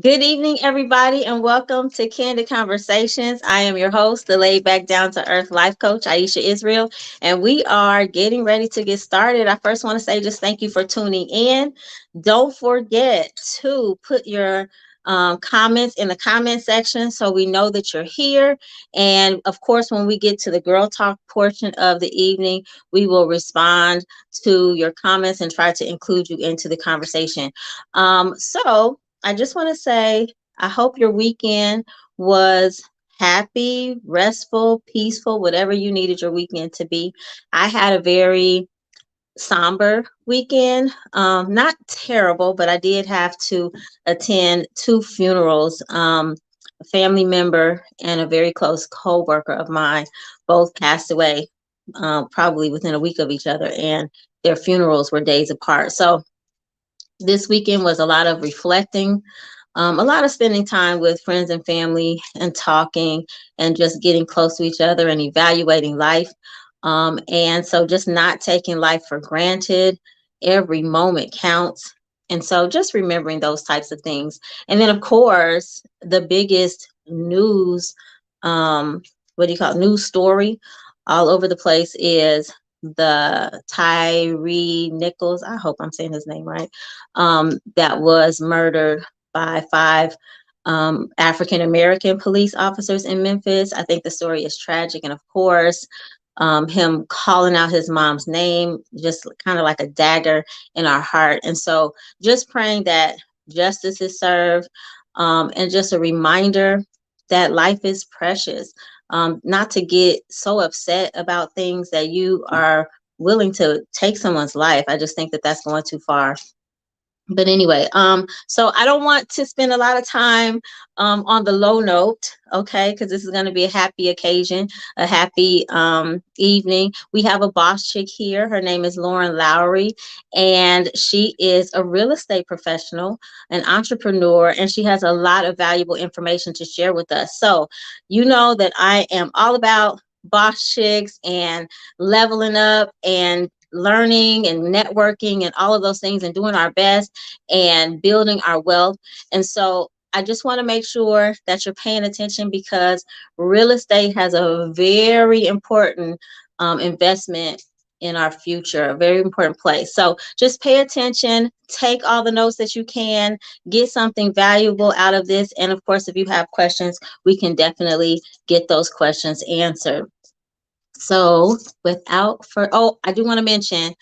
Good evening, everybody, and welcome to Candid Conversations. I am your host, the laid back, down to earth life coach, Aisha isReal, and we are getting ready to get started. I first want to say just thank you for tuning in. Don't forget to put your comments in the comment section so we know that you're here. And of course, when we get to the girl talk portion of the evening, we will respond to your comments and try to include you into the conversation. So I just want to say, I hope your weekend was happy, restful, peaceful, whatever you needed your weekend to be. I had a very somber weekend. Not terrible, but I did have to attend two funerals. A family member and a very close co-worker of mine both passed away probably within a week of each other, and their funerals were days apart. So this weekend was a lot of reflecting, a lot of spending time with friends and family and talking and just getting close to each other and evaluating life. And so just not taking life for granted. Every moment counts. And so just remembering those types of things. And then, of course, the biggest news, what do you call it, news story all over the place is the Tyree Nichols, I hope I'm saying his name right, that was murdered by five African American police officers in Memphis. I think the story is tragic. And of course, him calling out his mom's name, just kind of like a dagger in our heart. And so just praying that justice is served, and just a reminder that life is precious. Not to get so upset about things that you are willing to take someone's life. I just think that that's going too far. But anyway, so I don't want to spend a lot of time on the low note, okay, because this is going to be a happy occasion, a happy evening. We have a boss chick here. Her name is Lauren Lowery, and she is a real estate professional, an entrepreneur, and she has a lot of valuable information to share with us. So you know that I am all about boss chicks and leveling up and learning and networking and all of those things and doing our best and building our wealth. And so I just want to make sure that you're paying attention, because real estate has a very important investment in our future, a very important place. So just pay attention, take all the notes that you can, get something valuable out of this. And of course, if you have questions, we can definitely get those questions answered. So I do want to mention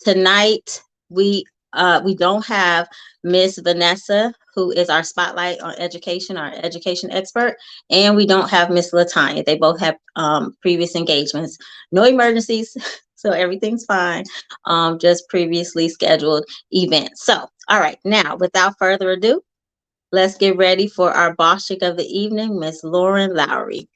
tonight we don't have Miss Vanessa, who is our spotlight on education, our education expert, and we don't have Miss LaTanya. They both have previous engagements, no emergencies, so everything's fine. Just previously scheduled events. So, all right, now without further ado, let's get ready for our boss chick of the evening, Miss Lauren Lowery.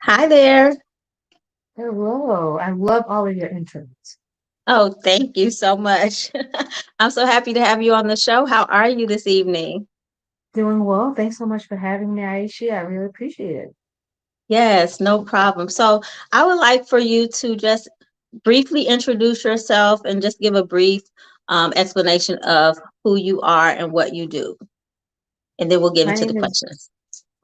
Hi there. Hello. I love all of your intros. Oh, thank you so much. I'm so happy to have you on the show. How are you this evening? Doing well. Thanks so much for having me, Aisha. I really appreciate it. Yes, no problem. So, I would like for you to just briefly introduce yourself and just give a brief explanation of who you are and what you do. And then we'll get My into the name is, questions.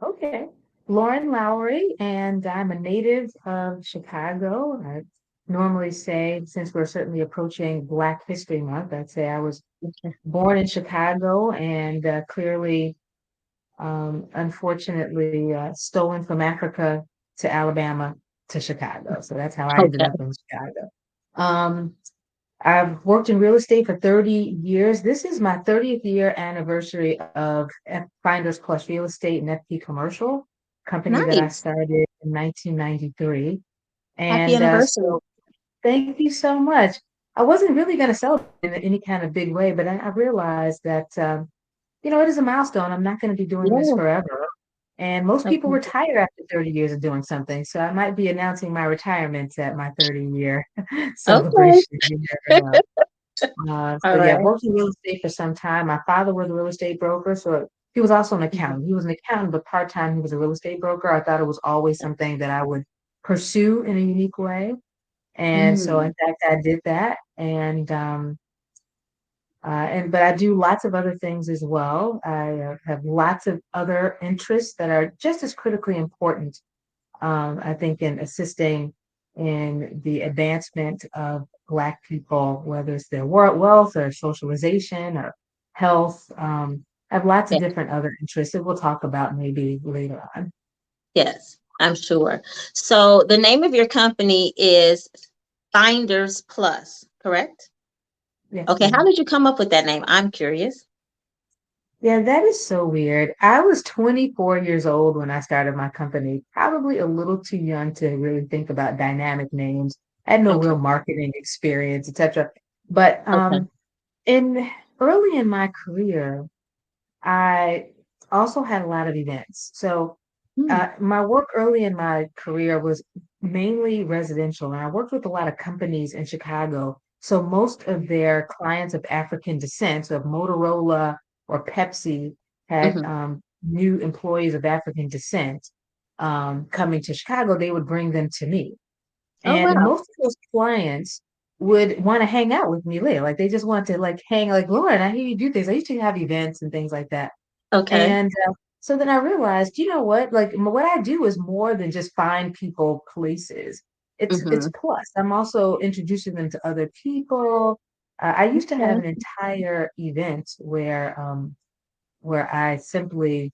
okay, Lauren Lowery, and I'm a native of Chicago. I normally say, since we're certainly approaching Black History Month, I'd say I was Okay. born in Chicago and clearly, unfortunately, stolen from Africa to Alabama to Chicago. So that's how I ended Okay. up in Chicago. Um, I've worked in real estate for 30 years. This is my 30th year anniversary of Finders Plus Real Estate and FP Commercial, company that I Nice. started in 1993. Happy And anniversary. so thank you so much. I wasn't really going to celebrate in any kind of big way, but I realized that, it is a milestone. I'm not going to be doing this Yeah. forever. And most people Okay. retire after 30 years of doing something. So I might be announcing my retirement at my 30-year Okay. celebration. You never know. All So yeah, I've right. worked in real estate for some time. My father was a real estate broker, so he was also an Mhm. accountant. He was an accountant, but part-time he was a real estate broker. I thought it was always something that I would pursue in a unique way. And so in Mm. fact I did that. And but I do lots of other things as well. I have lots of other interests that are just as critically important, I think, in assisting in the advancement of Black people, whether it's their wealth or socialization or health. I have lots of Yeah. different other interests that we'll talk about maybe later on. Yes, I'm sure. So the name of your company is Finders Plus, correct? Yes, Okay. How ma'am. did you come up with that name? I'm curious. Yeah, that is so weird. I was 24 years old when I started my company, probably a little too young to really think about dynamic names. I had no Okay. real marketing experience, etc. But Okay. in early in my career, I also had a lot of events. So Hmm. my work early in my career was mainly residential, and I worked with a lot of companies in Chicago. So most of their clients of African descent, so if Motorola or Pepsi had Hmm. new employees of African descent coming to Chicago, they would bring them to me. Oh, And wow. most of those clients would want to hang out with me later. Like they just want to like hang, like, Lauren, I hear you do things. I used to have events and things like that. Okay. And so then I realized, you know what? Like what I do is more than just find people places. It's Hmm. plus. I'm also introducing them to other people. I used to have Okay. an entire event where I simply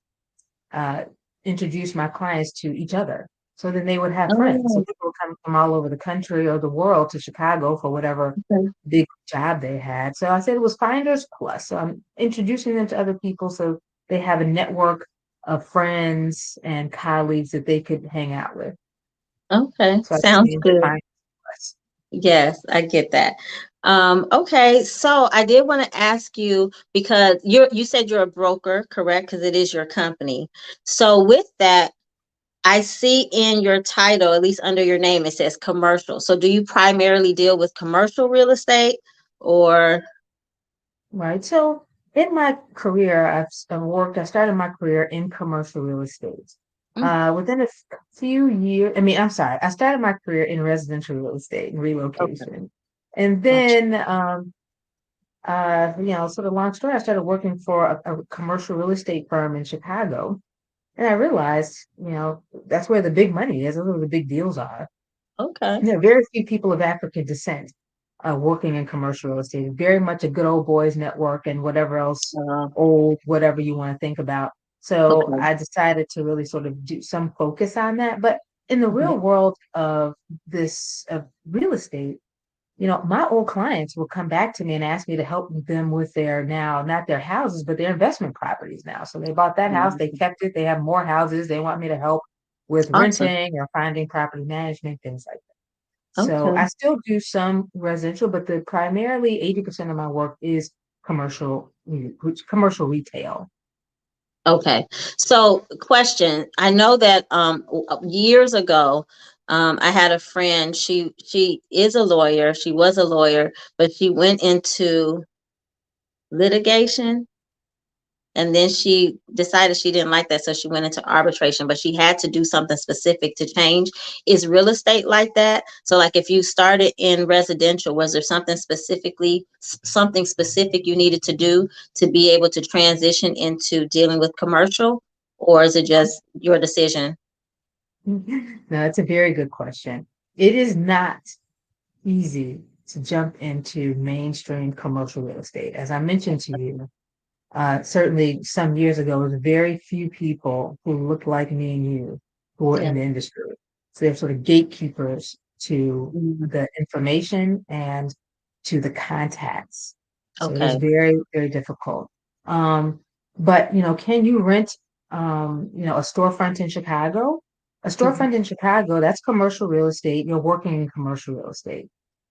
uh, introduce my clients to each other. So then they would have friends. So Oh, people would come from all over the country or the world to Chicago for whatever okay. big job they had. So I said it was Finders Plus. So I'm introducing them to other people so they have a network of friends and colleagues that they could hang out with. Okay. So I Sounds changed good. Finders Plus. Yes, I get that. Okay, so I did want to ask you because you said you're a broker, correct? Because it is your company. So with that, I see in your title, at least under your name, it says commercial. So do you primarily deal with commercial real estate or Right. So in my career, I started my career in commercial real estate. Mm, Within few years, I'm sorry, I started my career in residential real estate and okay, relocation. And gotcha. then, sort of long story, I started working for a commercial real estate firm in Chicago. And I realized, that's where the big money is, that's where the big deals are. Okay. Very few people of African descent working in commercial real estate. Very much a good old boys network and whatever else, Uh, old, whatever you want to think about. So okay. I decided to really sort of do some focus on that. But in the Mhm. real world of of real estate, my old clients will come back to me and ask me to help them with their now, not their houses, but their investment properties now. So they bought that house, they Mhm. kept it, they have more houses, they want me to help with Awesome. renting or finding property management, things like that. So Okay. I still do some residential, but the primarily 80% of my work is commercial retail. Okay. So, question. I know that years ago, I had a friend. She is a lawyer. She was a lawyer, but she went into litigation, and then she decided she didn't like that, so she went into arbitration. But she had to do something specific to change. Is real estate like that? So, like, if you started in residential, was there something specific you needed to do to be able to transition into dealing with commercial, or is it just your decision? No, it's a very good question. It is not easy to jump into mainstream commercial real estate. As I mentioned to you, certainly some years ago, there was very few people who looked like me and you who were Yeah. in the industry. So they're sort of gatekeepers to Mhm. the information and to the contacts. So it was Okay. very, very difficult. Um, but can you rent a storefront in Chicago? A Mhm. storefront in Chicago, that's commercial real estate. You're working in commercial real estate.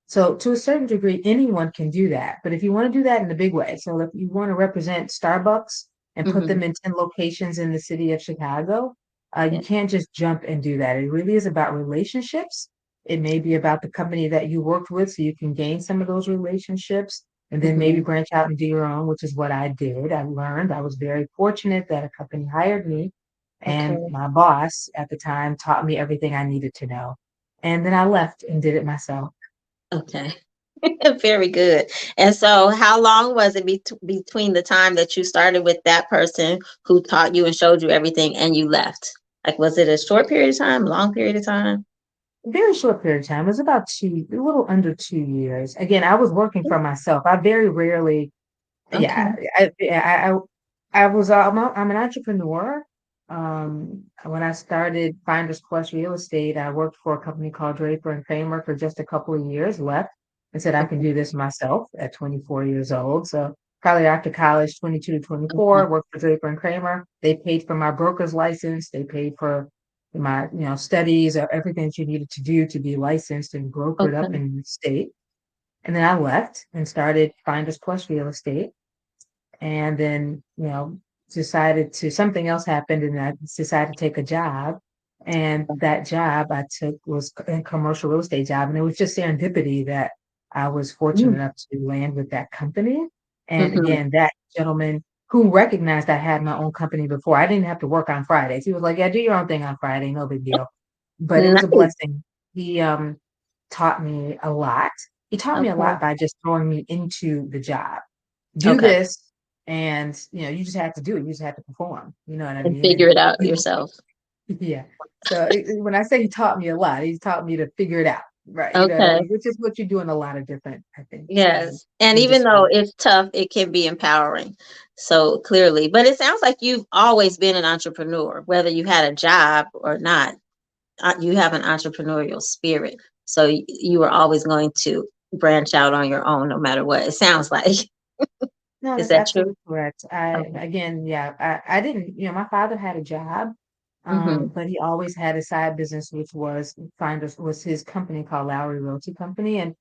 So to a certain degree, anyone can do that. But if you want to do that in a big way, so if you want to represent Starbucks and put them Mhm. in 10 locations in the city of Chicago, you Yeah. can't just jump and do that. It really is about relationships. It may be about the company that you worked with, so you can gain some of those relationships and then maybe Mhm. branch out and do your own, which is what I did. I learned. I was very fortunate that a company hired me, and Okay. my boss at the time taught me everything I needed to know. And then I left and did it myself. Okay. Very good. And so, how long was it between the time that you started with that person who taught you and showed you everything and you left? Like, was it a short period of time, long period of time? Very short period of time. It was about a little under 2 years. Again, I was working for myself. I very rarely, Okay. yeah, I was, I'm an entrepreneur. When I started Finders Plus Real Estate, I worked for a company called Draper and Kramer for just a couple of years, left and said I can Okay. do this myself at 24 years old. So probably after college, 22 to Okay. 24, worked for Draper and Kramer. They paid for my broker's license. They paid for my, studies or everything that you needed to do to be licensed and brokered up Okay. in the state. And then I left and started Finders Plus Real Estate, and then decided to something else happened, and I decided to take a job, and that job I took was a commercial real estate job, and it was just serendipity that I was fortunate enough to land with that company. And Mm-hmm. again, that gentleman who recognized I had my own company before, I didn't have to work on Fridays. He was like, yeah, do your own thing on Friday, no big deal. But it was a Nice. blessing. He taught me a lot. He taught me a Okay. lot by just throwing me into the job. Do Okay. this, and you just have to do it. You just have to perform. You know what I And mean? figure And it out you, yourself. yeah. So when I say he taught me a lot, he's taught me to figure it out, right? You know what I Okay. mean? Which is what you do in a lot of different, I think, Yes. And even though industries. it's tough, it can be empowering. So clearly, but it sounds like you've always been an entrepreneur, whether you had a job or not. You have an entrepreneurial spirit. So you were always going to branch out on your own, no matter what. It sounds like. No, Is that's that true? absolutely correct. I Okay. again, yeah, I didn't, my father had a job, Mm-hmm. but he always had a side business, which was his company called Lowery Realty Company. And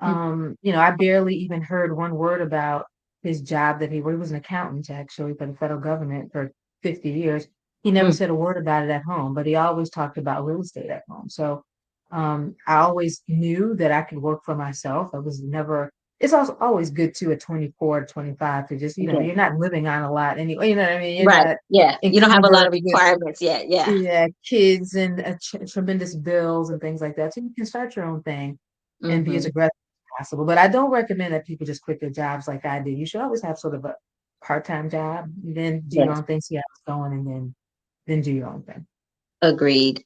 I barely even heard one word about his job that he was an accountant actually for the federal government for 50 years. He never Mm-hmm. said a word about it at home, but he always talked about real estate at home. So I always knew that I could work for myself. I was never, it's also always good too at 24 to 25 to just, Yeah. you're not living on a lot anyway. You know what I mean? You're Right. not Yeah. You don't have a lot encumbered of with, requirements yet. Yeah. yeah, kids and tremendous bills and things like that. So you can start your own thing and be as Mm-hmm. aggressive as possible. But I don't recommend that people just quit their jobs like I did. You should always have sort of a part-time job, then do your Yes. own thing, see how it's going, and then do your own thing. Agreed.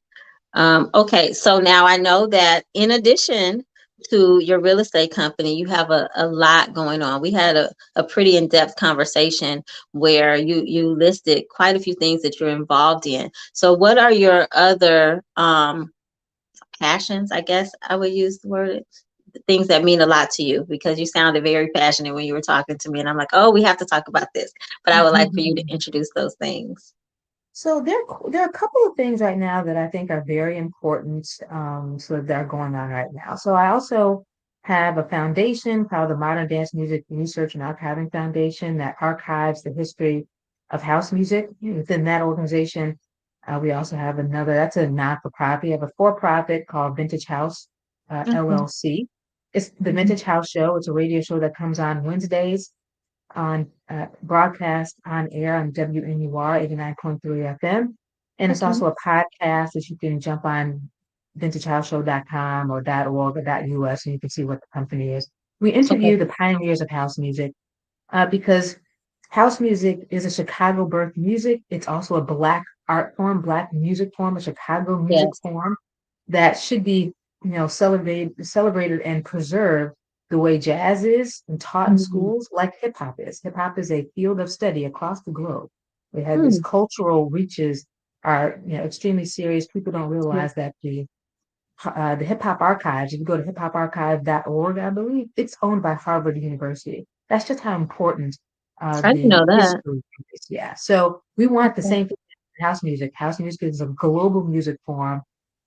Okay, so now I know that in addition to your real estate company, you have a lot going on. We had a pretty in-depth conversation where you listed quite a few things that you're involved in. So what are your other passions? I guess I would use the word things that mean a lot to you because you sounded very passionate when you were talking to me, and I'm like, oh, we have to talk about this. But I would like for you to introduce those things. So there are a couple of things right now that I think are very important, so that are going on right now. So I also have a foundation called the Modern Dance Music Research and Archiving Foundation that archives the history of house music. Within that organization, we also have another, that's a non-for-profit. We have a for-profit called Vintage House, Okay. LLC. It's the Mhm. Vintage House Show. It's a radio show that comes on Wednesdays on broadcast on air on WNUR 89.3 FM. And it's Okay. also a podcast that you can jump on vintagehouseshow.com or .org or .us, and you can see what the company is. We Okay. interview the pioneers of house music, because house music is a Chicago birth music. It's also a Black art form, Black music form, a Chicago music Yes. form that should be, celebrated and preserved the way jazz is and taught in Mhm. schools, like hip hop is. Hip hop is a field of study across the globe. We have its Hmm. cultural reaches are, extremely serious. People don't realize that the the Hip Hop Archives. If you go to hiphoparchive.org, I believe it's owned by Harvard University. That's just how important I didn't the know that. history is. Yeah. So we want the Okay. same thing in house music. House music is a global music form,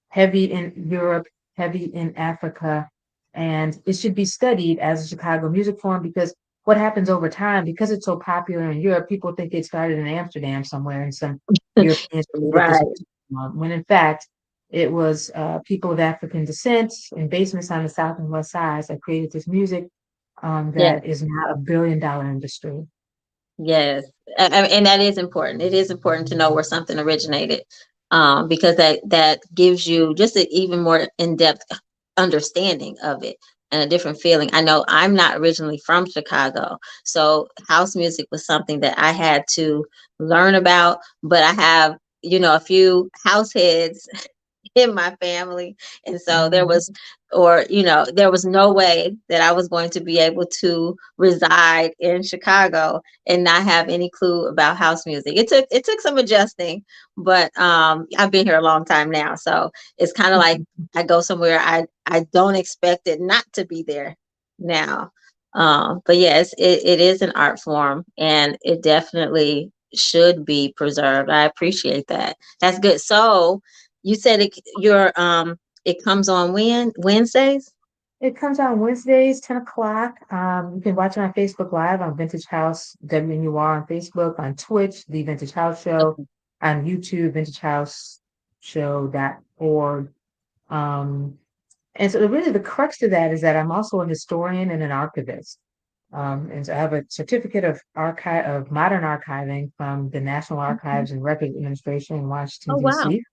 heavy in Europe, heavy in Africa, and it should be studied as a Chicago music form because what happens over time, because it's so popular in Europe, people think it started in Amsterdam somewhere and some Europeans created this Right. music form, when in fact it was people of African descent in basements on the South and West Sides that created this music Yeah. that is now $1 billion industry. Yes, and that is important. It is important to know where something originated, because that gives you just an even more in-depth understanding of it and a different feeling. I know I'm not originally from Chicago, so house music was something that I had to learn about, but I have, a few house heads in my family. And so there Mhm. was, or, there was no way that I was going to be able to reside in Chicago and not have any clue about house music. It took some adjusting, but I've been here a long time now. So it's kind of like I go somewhere I don't expect it not to be there now. But yes, it is an art form and it definitely should be preserved. I appreciate that. That's good. So you said it comes on Wednesdays? It comes out Wednesdays, 10 o'clock. You can watch it on Facebook Live on Vintage House WNUR on Facebook, on Twitch, The Vintage House Show, Okay. on YouTube, vintagehouseshow.org. Um, and so really the crux to that is that I'm also a historian and an archivist. And so I have a certificate of modern archiving from the National Mhm. Archives and Records Administration in Washington, Oh wow. D.C.,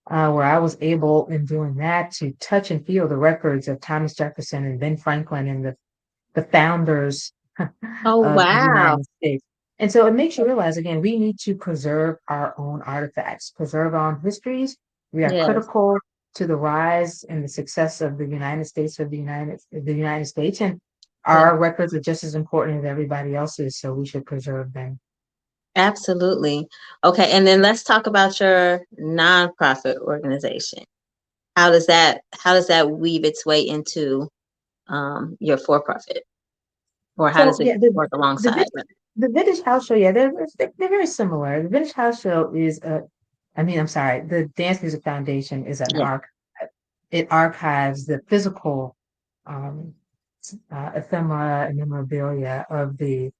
where I was able, in doing that, to touch and feel the records of Thomas Jefferson and Ben Franklin and the founders Oh of the wow. United States. And so it makes you realize again, we need to preserve our own artifacts, preserve our own histories. We are Yes. critical to the rise and the success of the United States, and Yeah. our records are just as important as everybody else's, so we should preserve them. Absolutely. Okay, and then let's talk about your nonprofit organization. How does that weave its way into your for profit, or how So does it yeah, the work the alongside? vintage, the vintage house show, yeah, they're very similar. The vintage house show is a, I mean, I'm sorry, the Dance Music Foundation is an Yeah. archive. It archives the physical um, ephemera and memorabilia of the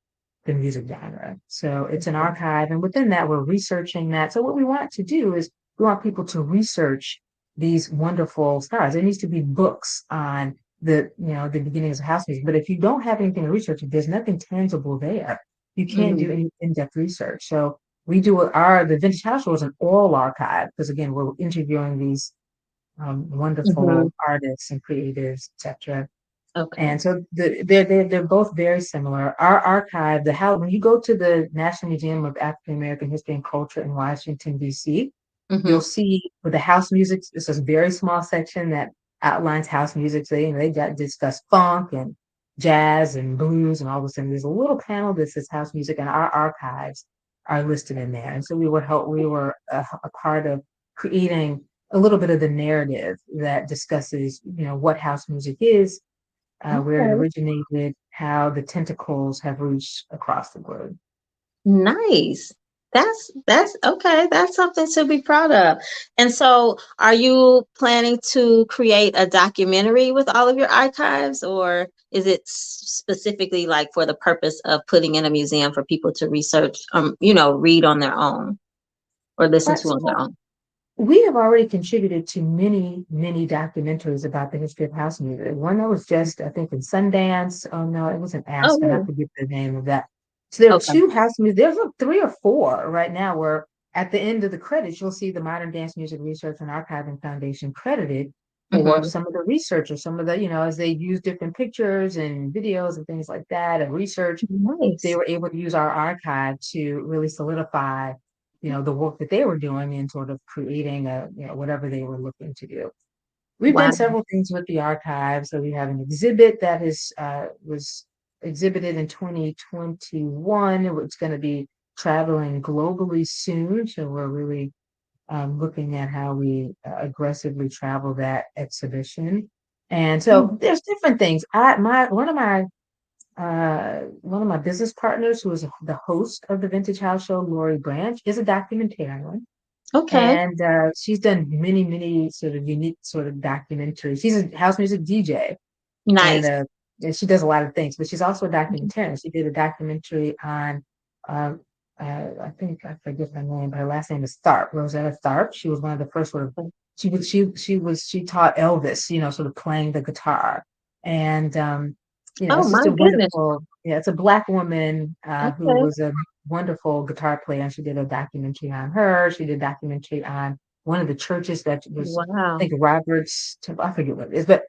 music genre. So it's an Okay. archive, and within that, we're researching that. So what we want to do is we want people to research these wonderful stars. There needs to be books on the beginnings of house music. But if you don't have anything to research, if there's nothing tangible there, you can't Mhm. do any in-depth research. So we do our the Vintage House Show is an oral archive because again, we're interviewing these Mhm. wonderful artists and creatives, etc. Okay. And so they're both very similar. Our archive, the how when you go to the National Museum of African American History and Culture in Washington, D.C., you'll Mhm. see with the house music, it's a very small section that outlines house music. So, they got discuss funk and jazz and blues and all those things. There's a little panel that says house music, and our archives are listed in there. And so we were a part of creating a little bit of the narrative that discusses, what house music is, where it Okay. originated, how the tentacles have reached across the globe. Nice. That's okay. That's something to be proud of. And so, are you planning to create a documentary with all of your archives, or is it specifically like for the purpose of putting in a museum for people to research, read on their own or listen to on So their own? we have already contributed to many, many documentaries about the history of house music. One that was just, I think, in Sundance. Oh no, it was in Oh, Aspen. I really? forget the name of that. So there are Okay. two house music. There's like three or four right now where at the end of the credits, you'll see the Modern Dance Music Research and Archiving Foundation credited for Mm-hmm. some of the research or some of the, as they use different pictures and videos and things like that and research, they Nice. were able to use our archive to really solidify, the work that they were doing in sort of creating whatever they were looking to do. We've done Wow. several things with the archive. So we have an exhibit that was exhibited in 2021. It's going to be traveling globally soon. So we're really looking at how we aggressively travel that exhibition. And so there's different things. One of my business partners, who is the host of the Vintage House Show, Lowery Branch, is a documentarian, Okay. and she's done many sort of unique sort of documentaries. She's a house music DJ, and Nice. uh, and she does a lot of things, but she's also a documentarian. She did a documentary on, um, I think I forget her name, but her last name is Tharp, Rosetta Tharp. She was one of the first sort of she taught Elvis, sort of playing the guitar, and Oh it's my just a goodness. wonderful. Yeah, it's a black woman who Okay. was a wonderful guitar player, and she did a documentary on her. She did a documentary on one of the churches that was, I Wow. think, Robert's Temple. I forget what it is, but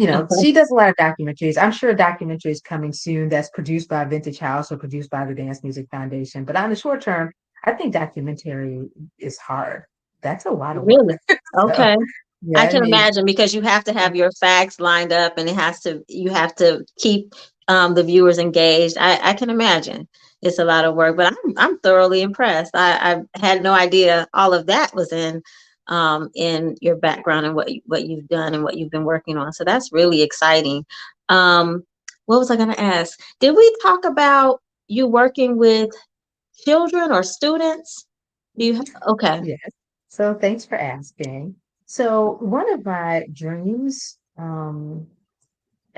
Okay. she does a lot of documentaries. I'm sure a documentary is coming soon that's produced by Vintage House or produced by the Dance Music Foundation. But on the short term, I think documentary is hard. That's a lot of work. Really? So, Okay. yeah, I I can mean, imagine because you have to have your facts lined up and you have to keep the viewers engaged. I can imagine it's a lot of work, but I'm thoroughly impressed. I had no idea all of that was in your background and what you've done and what you've been working on. So that's really exciting. Um, what was I going to ask? Did we talk about you working with children or students? Okay. yes. So thanks for asking. So one of my dreams, and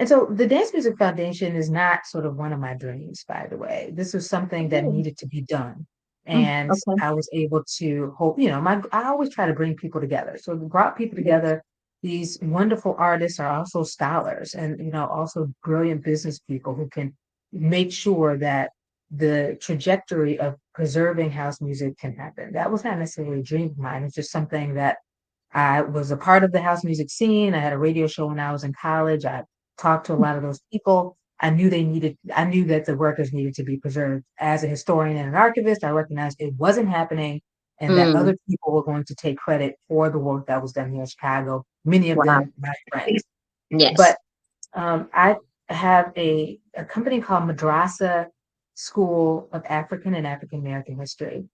so the Dance Music Foundation is not sort of one of my dreams, by the way. This was something that Oh, needed to be done. And okay. I was able to hope, I always try to bring people together. So we brought people Yes. together. These wonderful artists are also scholars and, also brilliant business people who can make sure that the trajectory of preserving house music can happen. That was not necessarily a dream of mine. It's just something that I was a part of the house music scene. I had a radio show when I was in college. I talked to a lot of those people. I knew that the workers needed to be preserved. As a historian and an archivist, I recognized it wasn't happening and that Mm, other people were going to take credit for the work that was done here in Chicago, many of wow. them my friends. Yes. But I have a company called Madrasa School of African and African American History,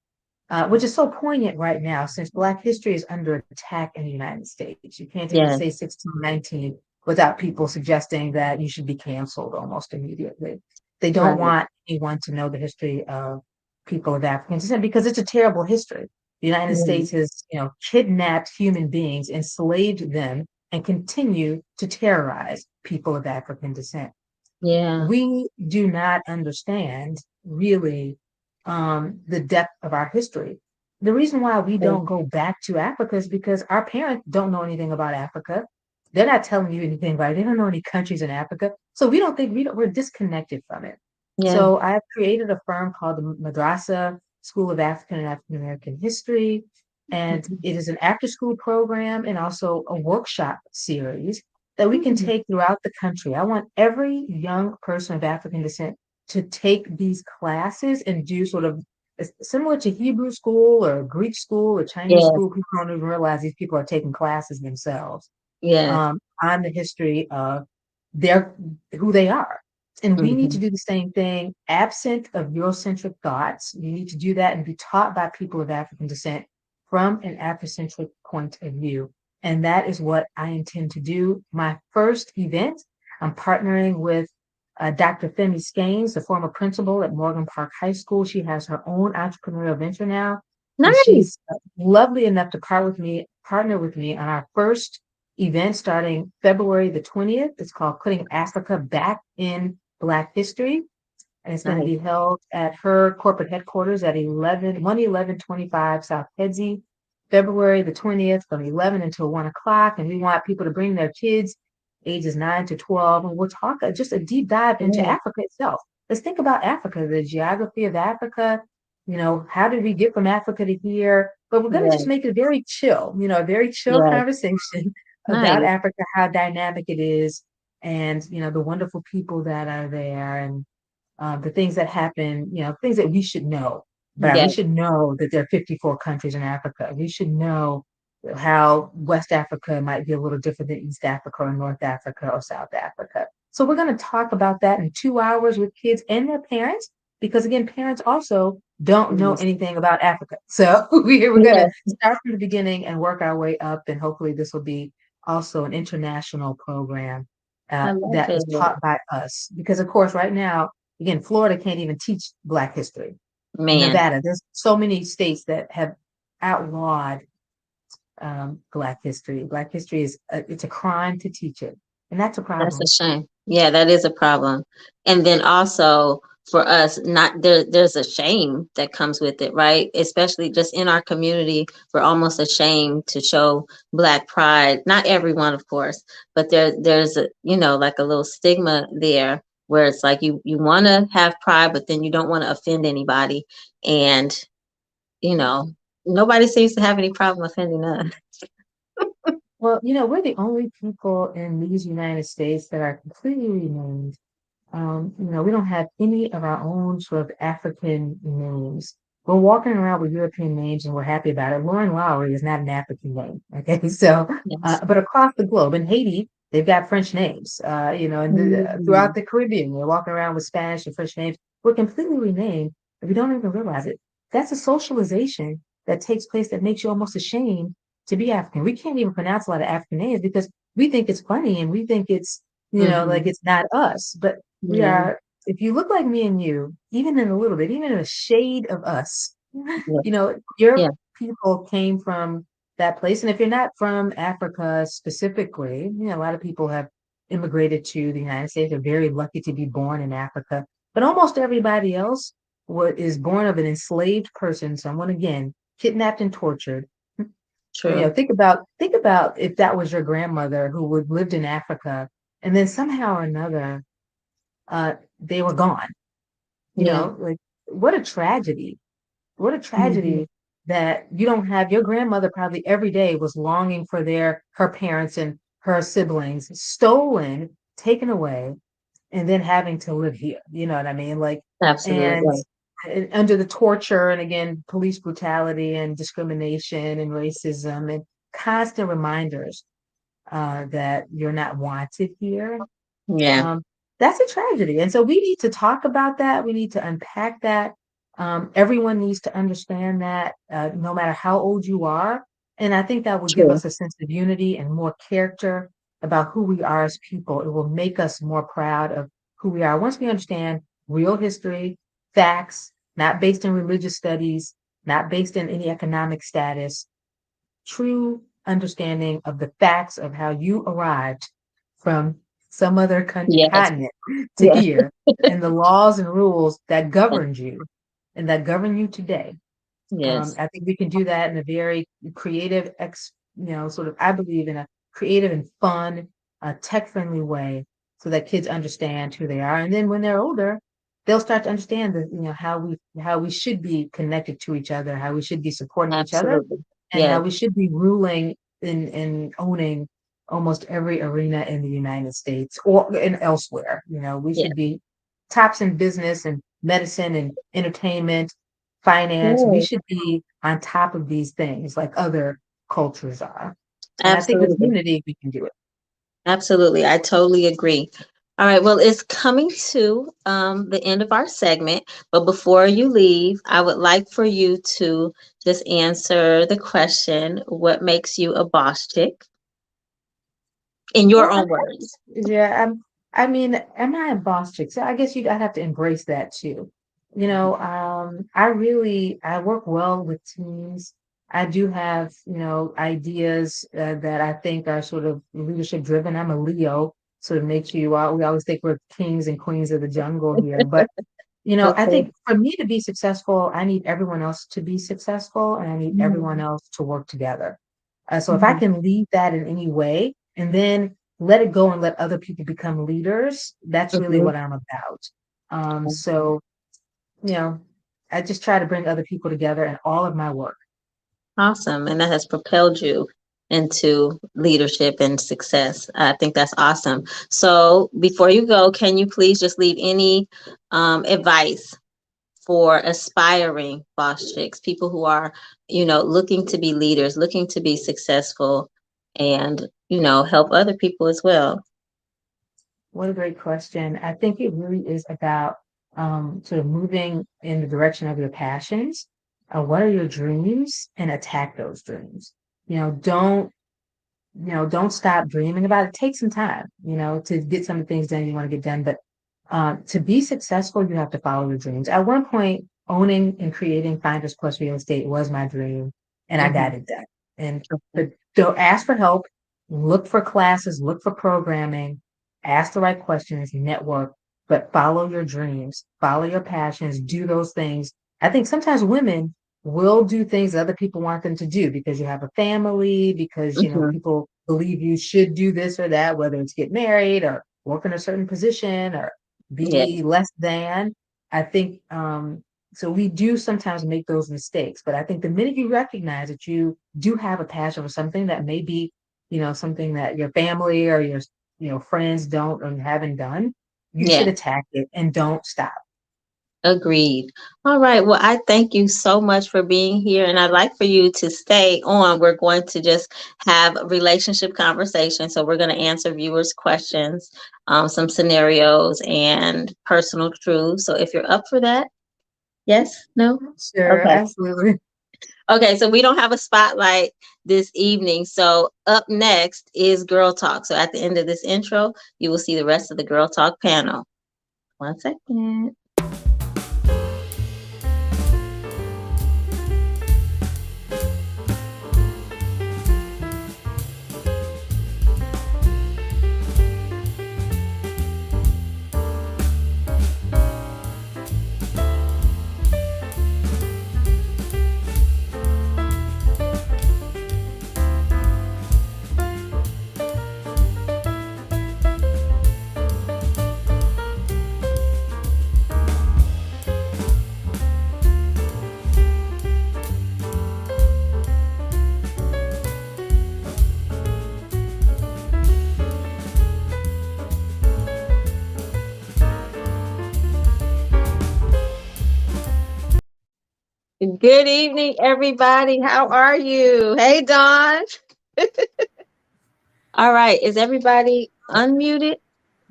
which is so poignant right now since Black history is under attack in the United States. You can't even say Yes. 1619 without people suggesting that you should be canceled almost immediately. They don't Right. want anyone to know the history of people of African descent because it's a terrible history. The United Mm, States has, kidnapped human beings, enslaved them, and continue to terrorize people of African descent. yeah. We do not understand really the depth of our history. The reason why we Mm, don't go back to Africa is because our parents don't know anything about Africa. They're not telling you anything about it. They don't know any countries in Africa. So we don't think we're disconnected from it. yeah. So I've created a firm called the Madrasa School of African and African American History. And Mhm. it is an after school program and also a workshop series that we can Mm, take throughout the country. I want every young person of African descent to take these classes and do sort of similar to Hebrew school or Greek school or Chinese yes. school. People don't even realize these people are taking classes themselves Yes. on the history of their who they are. And we need to Hmm. do the same thing, absent of Eurocentric thoughts. You need to do that and be taught by people of African descent from an Afrocentric point of view. And that is what I intend to do. My first event, I'm partnering with Dr. Femi Skanes, the former principal at Morgan Park High School. She has her own entrepreneurial venture now, and Nice. she's lovely enough to partner with me on our first event starting February the 20th. It's called Putting Africa Back in Black History. And it's going to Nice. be held at her corporate headquarters at 11125 South Kedzie, February the 20th from 11 until 1 o'clock. And we want people to bring their kids ages 9 to 12. And we'll talk just a deep dive into Yes. Africa itself. Let's think about Africa, the geography of Africa. How did we get from Africa to here? But we're going to just Yes. make it very chill, a very chill Yes. conversation about Nice. Africa, how dynamic it is, and the wonderful people that are there, and the things that happen, things that we should know. But we Yes. should know that there are 54 countries in Africa. We should know how West Africa might be a little different than East Africa or North Africa or South Africa. So we're going to talk about that in 2 hours with kids and their parents, because again, parents also don't know Yes. anything about Africa. So we're going to Yes. start from the beginning and work our way up. And hopefully, this will be also an international program I love that is it. taught by us. Because, of course, right now, again, Florida can't even teach Black history. Man, Nevada, there's so many states that have outlawed Black history. Black history it's a crime to teach it, and that's a that's a problem. shame. Yeah, that is a problem. And then also for us, not there's a shame that comes with it, right? Especially just in our community, we're almost ashamed to show Black pride. Not everyone, of course, but there's a, like a little stigma there where it's like you want to have pride, but then you don't want to offend anybody. And, you know, nobody seems to have any problem offending us. Well, we're the only people in these United States that are completely renamed. We don't have any of our own sort of African names. We're walking around with European names and we're happy about it. Lauren Lowry is not an African name. Okay. So, Yes. but across the globe, in Haiti, they've got French names, and throughout Mhm. the Caribbean, they're walking around with Spanish and French names. We're completely renamed, and we don't even realize it. That's a socialization that takes place that makes you almost ashamed to be African. We can't even pronounce a lot of African names because we think it's funny and we think it's, like Mhm. it's not us. But we Yeah. are, if you look like me and you, even in a little bit, even in a shade of us, Yeah. your Yeah. people came from that place. And if you're not from Africa specifically, a lot of people have immigrated to the United States. They're very lucky to be born in Africa. But almost everybody else is born of an enslaved person, someone again, kidnapped and tortured. True. Think about if that was your grandmother who would lived in Africa and then somehow or another they were gone. Yeah. Like what a tragedy. What a Mhm. tragedy that you don't have your grandmother probably every day was longing for her parents and her siblings stolen, taken away, and then having to live here. You know what I mean? Like, and, Absolutely. and under the torture and again, police brutality and discrimination and racism and constant reminders that you're not wanted here. Yeah. um, that's a tragedy. And so we need to talk about that. We need to unpack that. Everyone needs to understand that, no matter how old you are. And I think that will give True. us a sense of unity and more character about who we are as people. It will make us more proud of who we are. Once we understand real history, facts, not based in religious studies, not based in any economic status, true understanding of the facts of how you arrived from some other Yes. continent to Yes. here and the laws and rules that governed you and that govern you today. Yes. I think we can do that in a very creative, sort of, I believe in a creative and fun, tech-friendly way so that kids understand who they are. And then when they're older, they'll start to understand that, how we should be connected to each other, how we should be supporting each other, Absolutely. and Yes. how we should be ruling and owning almost every arena in the United States or and elsewhere. We Yes. should be tops in business and medicine and entertainment, finance. We Yes. should be on top of these things like other cultures are. And I think with Absolutely. unity, we can do it. Absolutely. I totally agree. All right. Well, it's coming to the end of our segment, but before you leave, I would like for you to just answer the question, what makes you a boss chick? In your Well, own words. yeah, I mean, am I a boss chick? So I guess I'd have to embrace that too. I work well with teams. I do have, ideas that I think are sort of leadership driven. I'm a Leo, so it makes we always think we're kings and queens of the jungle here. But, I Okay. think for me to be successful, I need everyone else to be successful and I need everyone Mhm. else to work together. So if I Mhm. can lead that in any way and then let it go and let other people become leaders, that's really Mhm. what I'm about. So, you know, I just try to bring other people together in all of my work. Awesome. And that has propelled you into leadership and success. I think that's awesome. So before you go, can you please just leave any advice for aspiring boss chicks, people who are, looking to be leaders, looking to be successful and, help other people as well? What a great question. I think it really is about sort of moving in the direction of your passions. What are your dreams, and attack those dreams. You know, don't stop dreaming about it. Take some time, to get some of the things done you want to get done. But to be successful, you have to follow your dreams. At one point, owning and creating Finders Plus Real Estate was my dream, and I Hmm. got it done. And but don't ask for help, look for classes, look for programming, ask the right questions, network, but follow your dreams, follow your passions, do those things. I think sometimes women will do things that other people want them to do because you have a family, because Hmm. people believe you should do this or that, whether it's get married or work in a certain position or Yeah, be less than. I think so we do sometimes make those mistakes, but I think the minute you recognize that you do have a passion for something that may be, something that your family or your friends don't or haven't done, you should yeah. attack it and don't stop. Agreed. All right. Well, I thank you so much for being here, and I'd like for you to stay on. We're going to just have a relationship conversation. So we're going to answer viewers' questions, some scenarios, and personal truths. So if you're up for that, yes, no, Sure, okay, absolutely. okay. So we don't have a spotlight this evening. So up next is Girl Talk. So at the end of this intro, you will see the rest of the Girl Talk panel. One second. Good evening, everybody. How are you? Hey, Dawn. All right. Is everybody unmuted?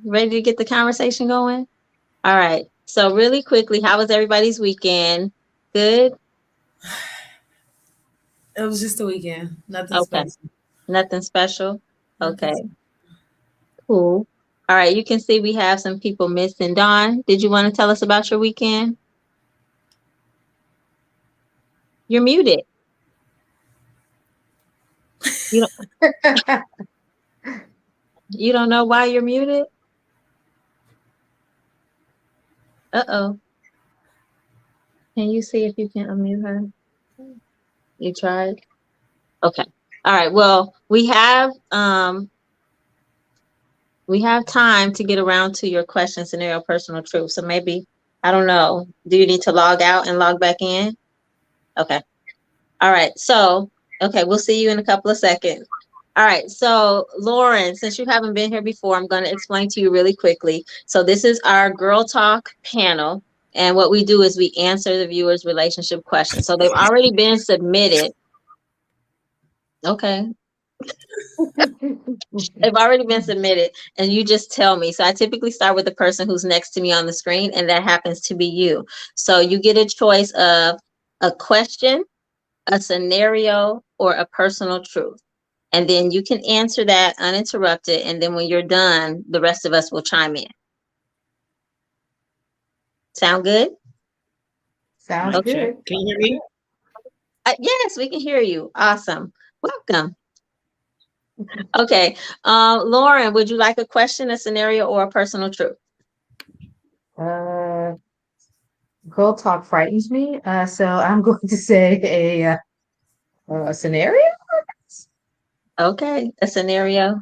Ready to get the conversation going? All right. So, really quickly, how was everybody's weekend? Good? It was just a weekend. Nothing Okay. special. Nothing special? Nothing. Okay. Cool. All right. You can see we have some people missing. Dawn, did you want to tell us about your weekend? You're muted. You don't, you don't know why you're muted? Uh-oh. Can you see if you can unmute her? You tried? Okay. All right. Well, we have time to get around to your question, scenario, personal truth. So maybe, I don't know. Do you need to log out and log back in? Okay. All right. So, okay, we'll see you in a couple of seconds. All right. So, Lauren, since you haven't been here before, I'm going to explain to you really quickly. So, this is our Girl Talk panel. And what we do is we answer the viewers' relationship questions. So, they've already been submitted. Okay. They've already been submitted, and you just tell me. So I typically start with the person who's next to me on the screen, and that happens to be you. So you get a choice of a question, a scenario, or a personal truth. And then you can answer that uninterrupted. And then when you're done, the rest of us will chime in. Sound good? Sounds Okay. Okay. good. Can you hear me? Yes, we can hear you. Awesome. Welcome. Okay. Lauren, would you like a question, a scenario, or a personal truth? Uh, Girl talk frightens me. So I'm going to say a scenario. Okay, a scenario.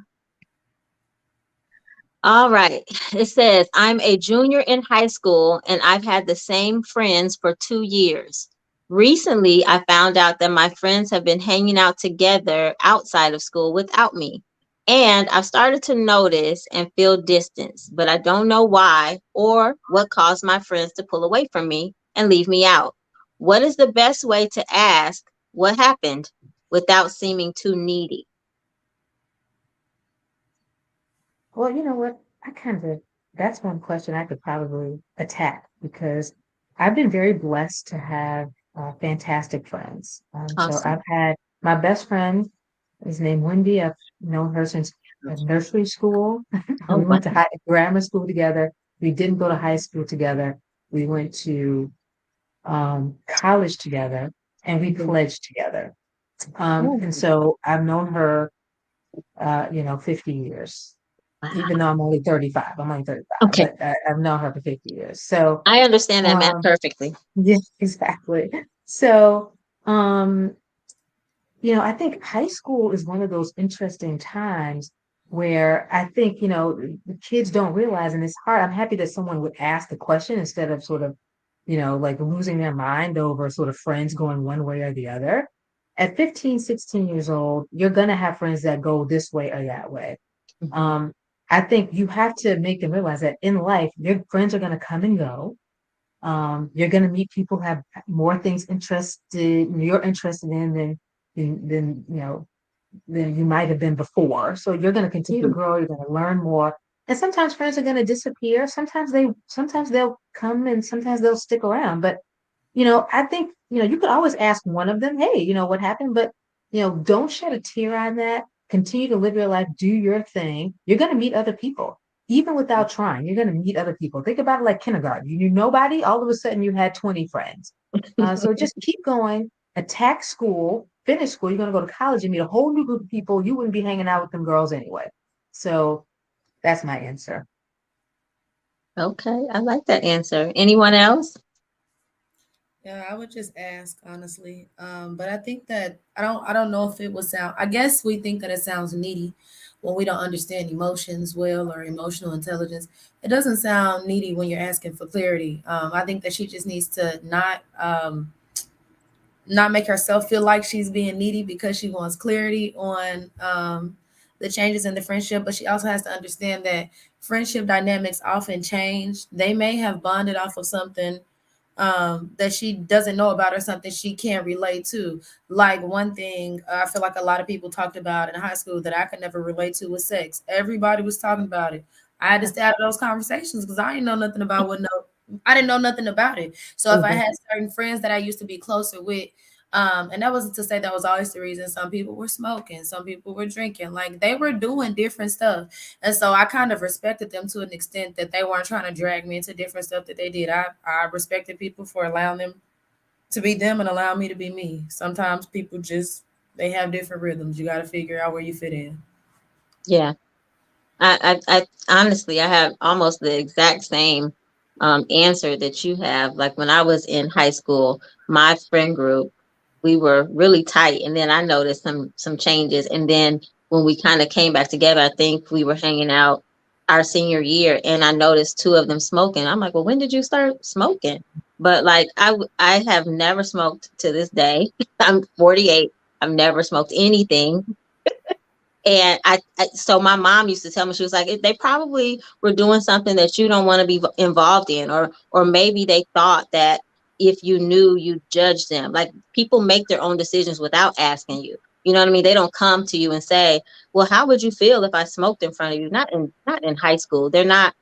All right. It says, I'm a junior in high school and I've had the same friends for 2 years. Recently, I found out that my friends have been hanging out together outside of school without me. And I've started to notice and feel distance, but I don't know why or what caused my friends to pull away from me and leave me out. What is the best way to ask what happened without seeming too needy? Well, you know what? That's one question I could probably attack because I've been very blessed to have fantastic friends. So Awesome. I've had my best friend is named Wendy. I've known her since nursery school. Oh, We wow. went to grammar school together. We didn't go to high school together. We went to college together, and we Mhm. pledged together. Oh, And so I've known her, 50 years, wow. even though I'm only 35. I'm only 35, Okay. but I've known her for 50 years. So, I understand that math um, perfectly. yeah, exactly. So, um, I think high school is one of those interesting times where I think, the kids don't realize, and it's hard. I'm happy that someone would ask the question instead of sort of, like losing their mind over sort of friends going one way or the other. At 15, 16 years old, you're going to have friends that go this way or that way. Mhm. Um, I think you have to make them realize that in life, your friends are going to come and go. You're going to meet people who have more things you're interested in than you might have been before. So you're going to continue to Mhm. grow. You're going to learn more. And sometimes friends are going to disappear. Sometimes they'll come and sometimes they'll stick around. But I think, you could always ask one of them, hey, what happened? But, don't shed a tear on that. Continue to live your life, do your thing. You're going to meet other people, even without trying. You're going to meet other people. Think about it like kindergarten. You knew nobody, all of a sudden you had 20 friends. So just keep going, attack school, finish school. You're going to go to college and meet a whole new group of people. You wouldn't be hanging out with them girls anyway. So that's my answer. Okay, I like that answer. Anyone else? Yeah, I would just ask honestly. But I think that I don't know if it would sound. I guess we think that it sounds needy when we don't understand emotions well or emotional intelligence. It doesn't sound needy when you're asking for clarity. I think that she just needs to not make herself feel like she's being needy because she wants clarity on the changes in the friendship, but she also has to understand that friendship dynamics often change. They may have bonded off of something that she doesn't know about or something she can't relate to. Like one thing I feel like a lot of people talked about in high school that I could never relate to was sex. Everybody was talking about it. I had to stay out of those conversations because I didn't know nothing about what no, I didn't know nothing about it. So if I Mhm. had certain friends that I used to be closer with, and that wasn't to say that was always the reason. Some people were smoking, some people were drinking, like they were doing different stuff. And so I kind of respected them to an extent that they weren't trying to drag me into different stuff that they did. I respected people for allowing them to be them and allow me to be me. Sometimes people just they have different rhythms. You got to figure out where you fit in. Yeah. I honestly, I have almost the exact same answer that you have. Like when I was in high school, my friend group, we were really tight, and then I noticed some changes. And then when we kind of came back together, I think we were hanging out our senior year, and I noticed two of them smoking. I'm like, well, when did you start smoking? But like I have never smoked to this day. I'm 48. I've never smoked anything. And so my mom used to tell me, she was like, they probably were doing something that you don't want to be involved in, or maybe they thought that if you knew, you judge them. Like people make their own decisions without asking you. You know what I mean? They don't come to you and say, well, how would you feel if I smoked in front of you? Not in high school. They're not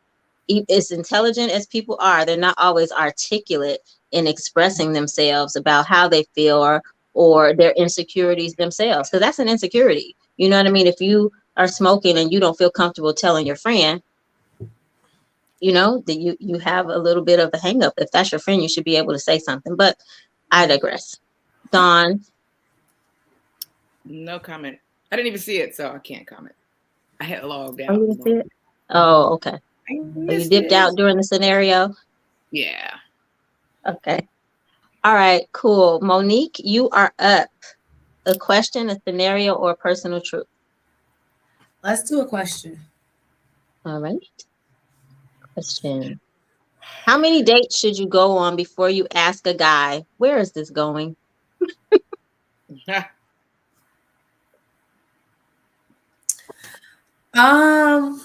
as intelligent as people are. They're not always articulate in expressing themselves about how they feel, or their insecurities themselves, because that's an insecurity. You know what I mean? If you are smoking and you don't feel comfortable telling your friend, that you have a little bit of a hang up. If that's your friend, you should be able to say something. But I digress. Dawn. No comment. I didn't even see it, so I can't comment. I had logged Oh, out. you didn't see it? Oh, okay. I So you missed dipped it. out during the scenario. Yeah. Okay. All right, cool. Monique, you are up. A question, a scenario, or a personal truth. Let's do a question. All right. Question. How many dates should you go on before you ask a guy, where is this going? Um,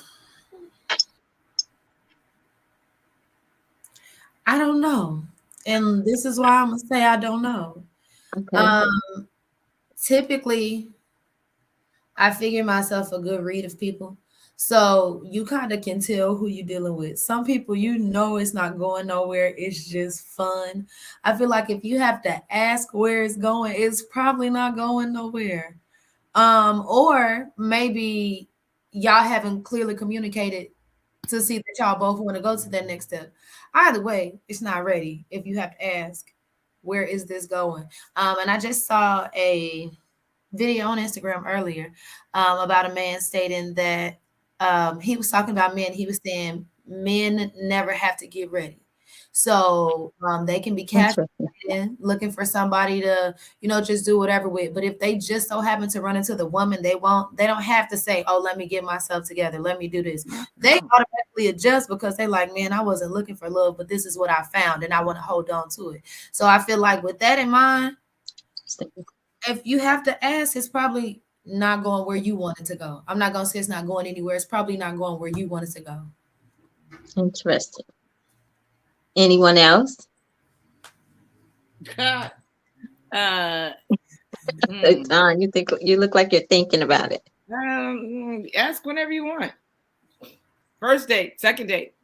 I don't know, and this is why I'm gonna say I don't know. Okay. Um, Typically, I figure myself a good read of people. So you kind of can tell who you're dealing with. Some people, it's not going nowhere. It's just fun. I feel like if you have to ask where it's going, it's probably not going nowhere. Or maybe y'all haven't clearly communicated to see that y'all both want to go to that next step. Either way, it's not ready if you have to ask, where is this going? And I just saw a video on Instagram earlier about a man stating that he was talking about men. He was saying men never have to get ready. So they can be casual Interesting. looking for somebody to, just do whatever with. But if they just so happen to run into the woman they don't have to say, oh, let me get myself together. Let me do this. They automatically adjust because they like, man, I wasn't looking for love, but this is what I found and I want to hold on to it. So I feel like with that in mind, if you have to ask, it's probably not going where you want it to go. I'm not going to say it's not going anywhere. It's probably not going where you want it to go. Interesting. Anyone else? You look like you're thinking about it. Ask whenever you want. First date, second date.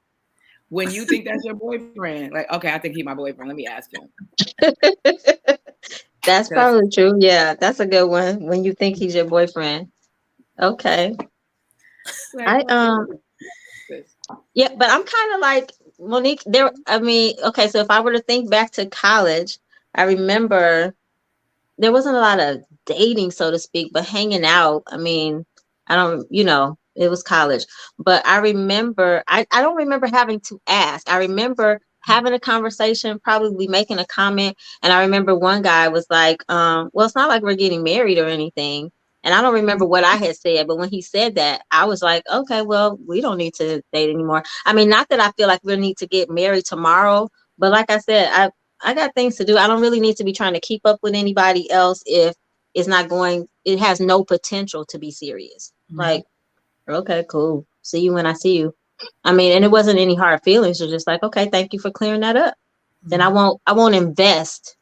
When you think that's your boyfriend, like, okay, I think he's my boyfriend. Let me ask him. That's probably true. Yeah, that's a good one. When you think he's your boyfriend. Okay. Like, Yeah, but I'm kind of like Monique there. I mean, okay, so if I were to think back to college, I remember there wasn't a lot of dating, so to speak, but hanging out. I mean, it was college, but I remember, I don't remember having to ask. I remember having a conversation, probably making a comment. And I remember one guy was like, well, it's not like we're getting married or anything. And I don't remember what I had said, but when he said that, I was like, okay, well, we don't need to date anymore. I mean, not that I feel like we need to get married tomorrow, but like I said, I got things to do. I don't really need to be trying to keep up with anybody else if it has no potential to be serious. Mm-hmm. Like, okay, cool. See you when I see you. I mean, and it wasn't any hard feelings. You're just like, okay, thank you for clearing that up. Mm-hmm. Then I won't invest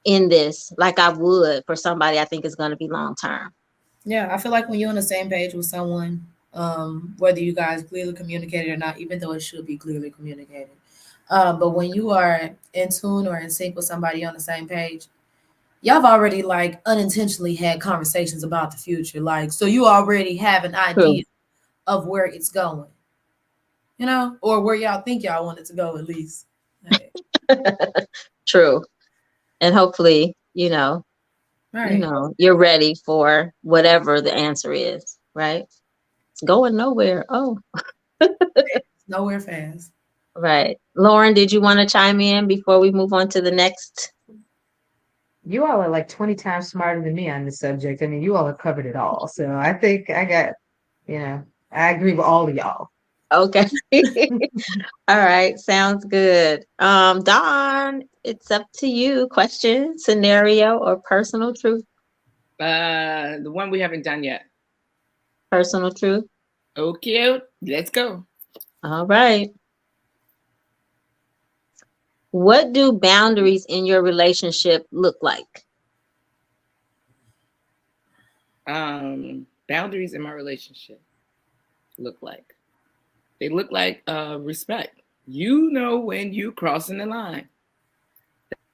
in this like I would for somebody I think is going to be long term. Yeah, I feel like when you're on the same page with someone, whether you guys clearly communicated or not, even though it should be clearly communicated, but when you are in tune or in sync with somebody on the same page, y'all have already like unintentionally had conversations about the future. Like, so you already have an idea of where it's going, or where y'all think y'all want it to go at least. Right. True. And hopefully, Right. you're ready for whatever the answer is, right? It's going nowhere. Oh, Nowhere fast. Right. Lauren, did you want to chime in before we move on to the next? You all are like 20 times smarter than me on this subject. I mean, you all have covered it all. So I think I got, I agree with all of y'all. Okay. All right. Sounds good. Dawn, it's up to you. Question, scenario, or personal truth? The one we haven't done yet. Personal truth. Okay, let's go. All right. What do boundaries in your relationship look like? Boundaries in my relationship look like respect. When you crossing the line.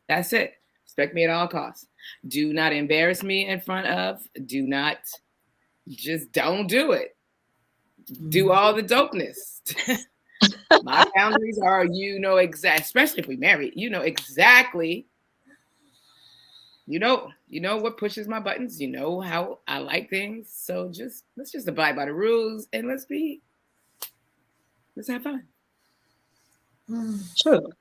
That's it. Respect me at all costs. Do not embarrass me in front of. Don't do it. Do all the dopeness. My boundaries are, especially if we marry, exactly. You know what pushes my buttons. You know how I like things. So let's just abide by the rules and let's have fun. True.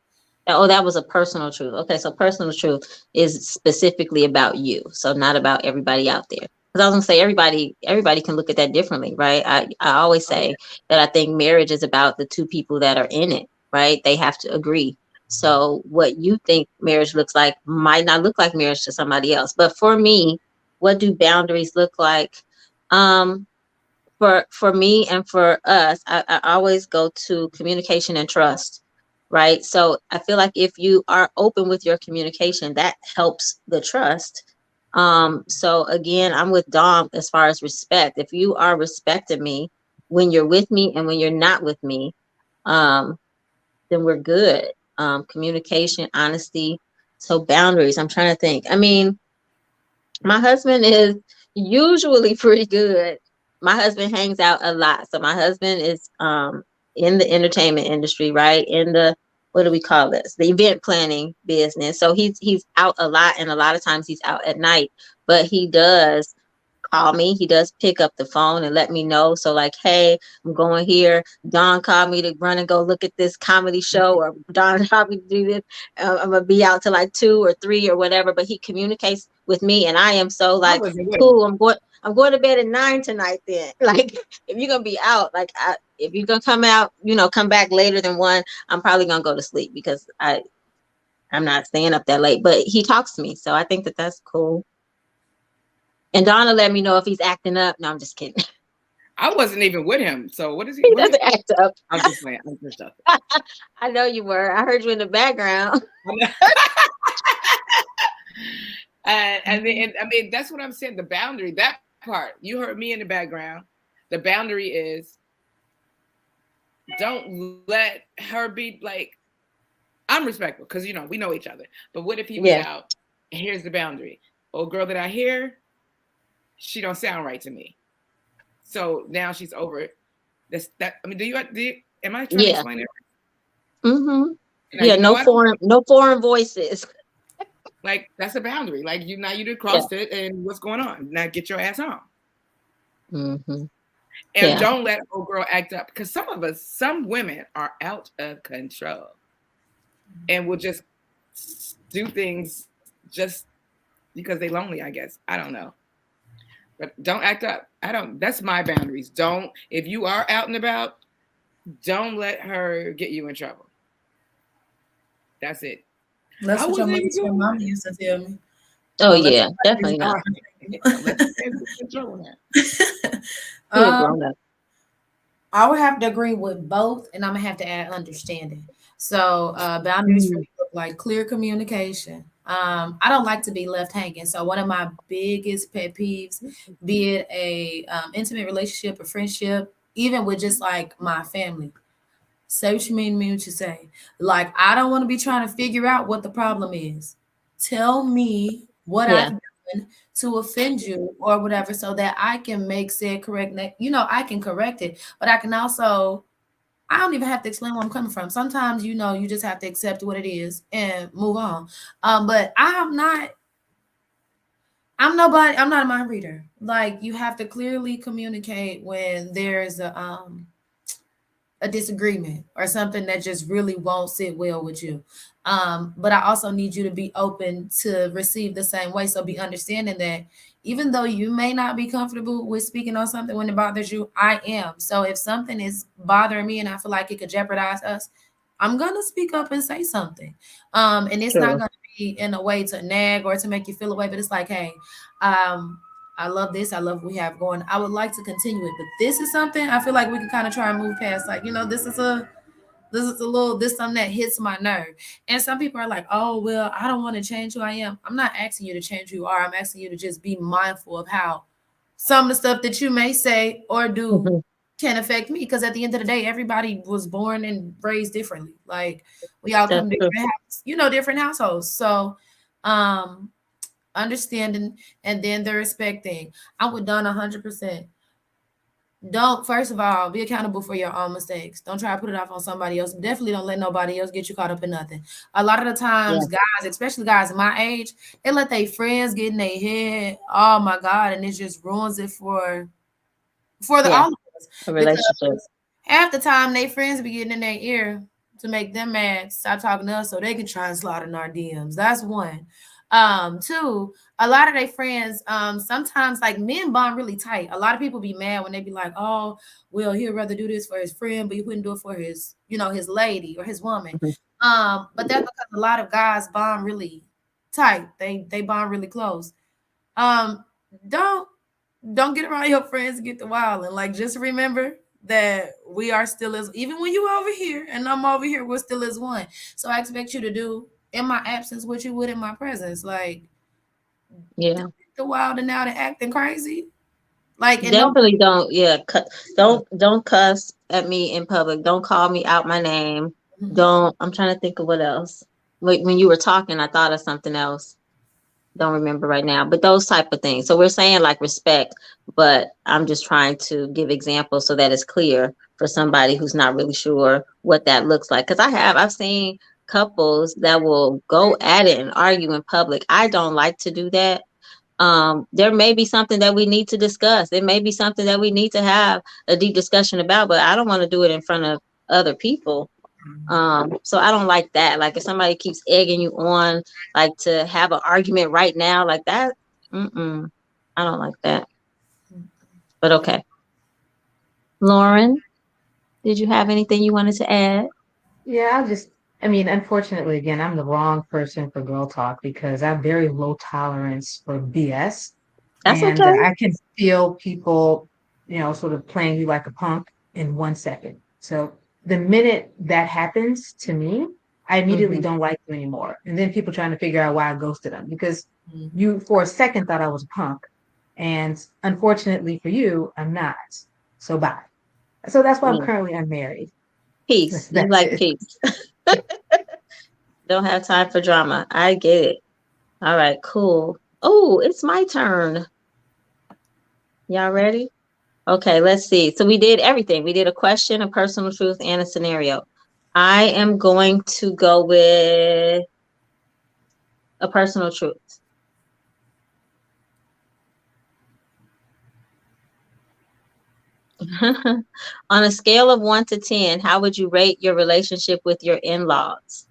Oh, that was a personal truth. Okay, so personal truth is specifically about you, so not about everybody out there. Because I was gonna say everybody can look at that differently, right? I always say that I think marriage is about the two people that are in it, right? They have to agree. So what you think marriage looks like might not look like marriage to somebody else. But for me, what do boundaries look like? For me and for us, I always go to communication and trust. Right. So I feel like if you are open with your communication, that helps the trust. So again, I'm with Dom as far as respect. If you are respecting me when you're with me and when you're not with me, um, then we're good. Communication, honesty, so boundaries. I'm trying to think. I mean, my husband is usually pretty good. My husband hangs out a lot. So my husband is in the entertainment industry, right? In the, what do we call this? The event planning business. So he's out a lot, and a lot of times he's out at night, but he does call me. He does pick up the phone and let me know. So like, hey, I'm going here. Don called me to run and go look at this comedy show, or Don called me to do this. I'm gonna be out till like 2 or 3 or whatever. But he communicates with me, and I am so I like, wasn't with him. cool. I'm going to bed at 9 tonight. Then, like, if you're gonna be out, like, if you're gonna come out, come back later than 1, I'm probably gonna go to sleep because I'm not staying up that late. But he talks to me, so I think that that's cool. And Donna let me know if he's acting up. No, I'm just kidding. I wasn't even with him. So what is he? He What is, doesn't act up. I'm just playing. I'm just joking. I know you were. I heard you in the background. And I mean, that's what I'm saying. The boundary, that part, you heard me in the background. The boundary is, don't let her be like, I'm respectful because we know each other. But what if he was out? And here's the boundary. Oh, girl that I hear, she don't sound right to me. So now she's over it. That. I mean, do you? Am I trying to explain it? Mm-hmm. Yeah, no foreign voices. Like, that's a boundary. Like, you done crossed it, and what's going on? Now get your ass home. Mm-hmm. And don't let old girl act up, because some women are out of control and will just do things just because they lonely, I guess. I don't know. But don't act up. That's my boundaries. If you are out and about, don't let her get you in trouble. That's it. That's what your mom used to tell me. Oh yeah, definitely not. I would have to agree with both, and I'm gonna have to add understanding. So boundaries for me look like clear communication. I don't like to be left hanging. So one of my biggest pet peeves, be it a intimate relationship, a friendship, even with just like my family. Say what you mean what you say. Like, I don't want to be trying to figure out what the problem is. Tell me what I've done to offend you or whatever, so that I can make said correct. I can correct it, but I can also, I don't even have to explain where I'm coming from. Sometimes, you just have to accept what it is and move on. But I'm not a mind reader. Like, you have to clearly communicate when there's a disagreement or something that just really won't sit well with you. But I also need you to be open to receive the same way. So be understanding that even though you may not be comfortable with speaking on something when it bothers you, I am. So if something is bothering me and I feel like it could jeopardize us, I'm going to speak up and say something. And it's not going to be in a way to nag or to make you feel away, but it's like, hey, I love this. I love what we have going. I would like to continue it, but this is something I feel like we can kind of try and move past. Like, this is something that hits my nerve. And some people are like, oh, well, I don't want to change who I am. I'm not asking you to change who you are. I'm asking you to just be mindful of how some of the stuff that you may say or do can affect me. Because at the end of the day, everybody was born and raised differently. Like, we all come to different households. So, understanding, and then the respect thing. I'm with Donna 100%. Don't, first of all, be accountable for your own mistakes. Don't try to put it off on somebody else. Definitely don't let nobody else get you caught up in nothing. A lot of the times, guys, especially guys my age, they let their friends get in their head. Oh my God. And it just ruins it for all of us. A relationship. Half the time, they friends be getting in their ear to make them mad, stop talking to us so they can try and slide in our DMs. That's one. Two, a lot of their friends, sometimes like men bond really tight. A lot of people be mad when they be like, oh, well, he'd rather do this for his friend, but he wouldn't do it for his, his lady or his woman. But that's because a lot of guys bond really tight. They bond really close. Don't get around your friends and get the wild. And like, just remember that we are still even when you over here and I'm over here, we're still as one. So I expect you to do in my absence what you would in my presence. Like, the wild and out and acting crazy. Like, and no, Definitely don't. Yeah, don't cuss at me in public. Don't call me out my name. Don't. I'm trying to think of what else. Wait, when you were talking, I thought of something else. Don't remember right now, but those type of things. So we're saying like respect, but I'm just trying to give examples so that it's clear for somebody who's not really sure what that looks like. Because I've seen couples that will go at it and argue in public. I don't like to do that. There may be something that we need to discuss. It may be something that we need to have a deep discussion about, but I don't want to do it in front of other people. So I don't like that. Like if somebody keeps egging you on, like to have an argument right now, like that, I don't like that. But okay. Lauren, did you have anything you wanted to add? Yeah, I mean, unfortunately, again, I'm the wrong person for girl talk because I have very low tolerance for BS. That's And okay. I can feel people, sort of playing you like a punk in 1 second. So the minute that happens to me, I immediately Mhm. don't like you anymore. And then people trying to figure out why I ghosted them because you, for a second, thought I was a punk. And unfortunately for you, I'm not. So bye. So that's why I'm Yeah. currently unmarried. Peace. You That's like it. peace. Don't have time for drama. I get it. All right, cool. Oh, it's my turn. Y'all ready? Okay, let's see. So we did everything. We did a question, a personal truth, and a scenario. I am going to go with a personal truth. On a scale of 1 to 10, how would you rate your relationship with your in-laws?